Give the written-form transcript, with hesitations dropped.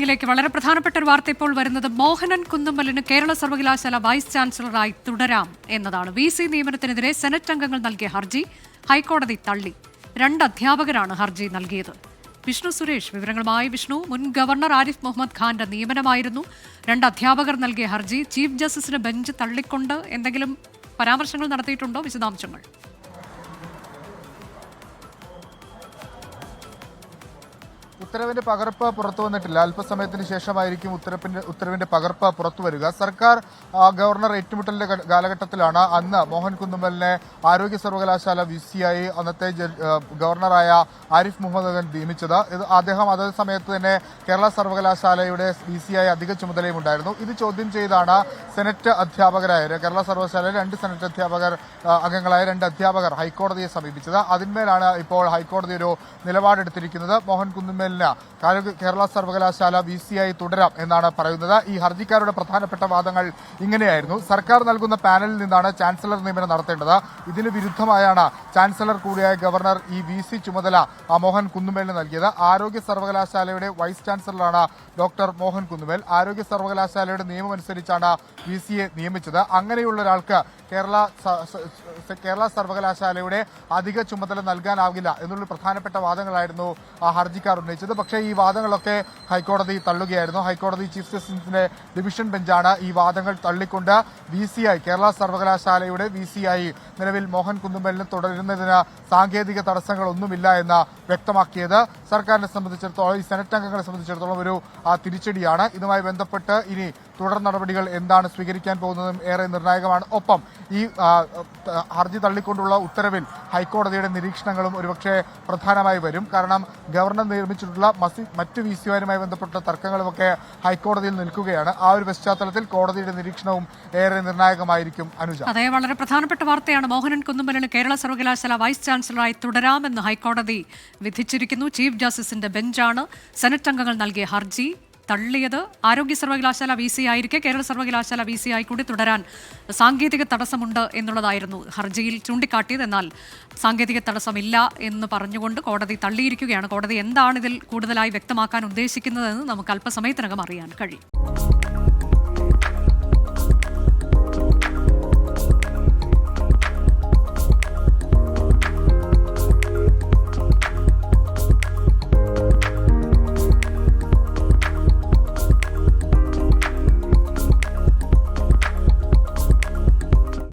വാർത്തകളിലേക്ക് വളരെ പ്രധാനപ്പെട്ട ഒരു വാർത്ത ഇപ്പോൾ വരുന്നത് മോഹനൻ കുന്നുമ്മലിന് കേരള സർവകലാശാല വൈസ് ചാൻസലറായി തുടരാം എന്നതാണ്. VC നിയമനത്തിനെതിരെ സെനറ്റ് അംഗങ്ങൾ നൽകിയ ഹർജി ഹൈക്കോടതി തള്ളി. 2 അധ്യാപകരാണ് ഹർജി നൽകിയത്. വിഷ്ണു സുരേഷ് വിവരങ്ങളുമായി. വിഷ്ണു, മുൻ ഗവർണർ ആരിഫ് മുഹമ്മദ് ഖാന്റെ നിയമനമായിരുന്നു 2 അധ്യാപകർ നൽകിയ ഹർജി. ചീഫ് ജസ്റ്റിസിന്റെ ബെഞ്ച് തള്ളിക്കൊണ്ട് എന്തെങ്കിലും പരാമർശങ്ങൾ നടത്തിയിട്ടുണ്ടോ? വിശദാംശങ്ങൾ. ഉത്തരവിന്റെ പകർപ്പ് പുറത്തു വന്നിട്ടില്ല. അല്പസമയത്തിന് ശേഷമായിരിക്കും ഉത്തരവിന്റെ പകർപ്പ് പുറത്തു വരിക. സർക്കാർ ഗവർണർ ഏറ്റുമുട്ടലിന്റെ കാലഘട്ടത്തിലാണ് അന്ന് മോഹൻ കുന്നുമ്മലിനെ ആരോഗ്യ സർവകലാശാല VC ആയി അന്നത്തെ ഗവർണറായ ആരിഫ് മുഹമ്മദ് ഖാൻ നിയമിച്ചത്. അദ്ദേഹം അതേ സമയത്ത് തന്നെ കേരള സർവകലാശാലയുടെ VC ആയി അധിക ചുമതലയും ഉണ്ടായിരുന്നു. ഇത് ചോദ്യം ചെയ്താണ് സെനറ്റ് അധ്യാപകരായ കേരള സർവകലാശാലയിലെ 2 സെനറ്റ് അംഗങ്ങളായ 2 അധ്യാപകർ ഹൈക്കോടതിയെ സമീപിച്ചത്. അതിന്മേലാണ് ഇപ്പോൾ ഹൈക്കോടതി ഒരു നിലപാടെടുത്തിരിക്കുന്നത്. മോഹൻ കുന്നുമ്മലിന് കേരള സർവകലാശാല VC ആയി തുടരാം എന്നാണ് പറയുന്നത്. ഈ ഹർജിക്കാരുടെ പ്രധാനപ്പെട്ട വാദങ്ങൾ ഇങ്ങനെയായിരുന്നു. സർക്കാർ നൽകുന്ന പാനലിൽ നിന്നാണ് ചാൻസലർ നിയമനം നടത്തേണ്ടത്. ഇതിന് വിരുദ്ധമായാണ് ചാൻസലർ കൂടിയായ ഗവർണർ ഈ VC ചുമതല മോഹൻ കുന്നുമ്മലിന് നൽകിയത്. ആരോഗ്യ സർവകലാശാലയുടെ വൈസ് ചാൻസലറാണ് ഡോക്ടർ മോഹൻ കുന്നുമ്മൽ. ആരോഗ്യ സർവകലാശാലയുടെ നിയമമനുസരിച്ചാണ് VC നിയമിച്ചത്. അങ്ങനെയുള്ള ഒരാൾക്ക് കേരള സർവകലാശാലയുടെ അധിക ചുമതല നൽകാനാവില്ല എന്നുള്ള പ്രധാനപ്പെട്ട വാദങ്ങളായിരുന്നു ഹർജിക്കാർ ഉന്നയിച്ചത്. പക്ഷേ ഈ വാദങ്ങളൊക്കെ ഹൈക്കോടതി തള്ളുകയായിരുന്നു. ഹൈക്കോടതി ചീഫ് ജസ്റ്റിസിന്റെ ഡിവിഷൻ ബെഞ്ചാണ് ഈ വാദങ്ങൾ തള്ളിക്കൊണ്ട് VC ആയി കേരള സർവകലാശാലയുടെ VC ആയി നിലവിൽ മോഹൻ കുന്നുമ്മലിന് തുടരുന്നതിന് സാങ്കേതിക തടസ്സങ്ങളൊന്നുമില്ല എന്ന് വ്യക്തമാക്കിയത്. സർക്കാരിനെ സംബന്ധിച്ചിടത്തോളം, ഈ സെനറ്റ് അംഗങ്ങളെ സംബന്ധിച്ചിടത്തോളം ഒരു തിരിച്ചടിയാണ്. ഇതുമായി ബന്ധപ്പെട്ട് ഇനി തുടർ നടപടികൾ എന്താണ് സ്വീകരിക്കാൻ പോകുന്നതും ഏറെ നിർണായകമാണ്. ഒപ്പം ഈ ഹർജി തള്ളിക്കൊണ്ടുള്ള ഉത്തരവിൽ ഹൈക്കോടതിയുടെ നിരീക്ഷണങ്ങളും ഒരുപക്ഷെ പ്രധാനമായി വരും. കാരണം ഗവർണർ നിർമ്മിച്ചിട്ടുള്ള മറ്റ് VC-മാരുമായി ബന്ധപ്പെട്ട തർക്കങ്ങളുമൊക്കെ ഹൈക്കോടതിയിൽ നിൽക്കുകയാണ്. ആ ഒരു പശ്ചാത്തലത്തിൽ കോടതിയുടെ നിരീക്ഷണവും ഏറെ നിർണായകമായിരിക്കും. അനുജ, അതെ, വളരെ പ്രധാനപ്പെട്ട വാർത്തയാണ്. മോഹനൻ കുന്നുമ്മലിന് കേരള സർവകലാശാല വൈസ് ചാൻസലറായി തുടരാമെന്ന് ഹൈക്കോടതി വിധിച്ചിരിക്കുന്നു. ചീഫ് ജസ്റ്റിസിന്റെ ബെഞ്ചാണ് സെനറ്റ് അംഗങ്ങൾ നൽകിയ ഹർജി തള്ളിയത്. ആരോഗ്യ സർവകലാശാല VC ആയിരിക്കെ കേരള സർവകലാശാല VC ആയി കൂടി തുടരാൻ സാങ്കേതിക തടസ്സമുണ്ട് എന്നുള്ളതായിരുന്നു ഹർജിയിൽ ചൂണ്ടിക്കാട്ടിയത്. എന്നാൽ സാങ്കേതിക തടസ്സമില്ല എന്ന് പറഞ്ഞുകൊണ്ട് കോടതി തള്ളിയിരിക്കുകയാണ്. കോടതി എന്താണ് ഇതിൽ കൂടുതലായി വ്യക്തമാക്കാൻ ഉദ്ദേശിക്കുന്നതെന്ന് നമുക്ക് അല്പസമയത്തിനകം അറിയാൻ കഴിയും.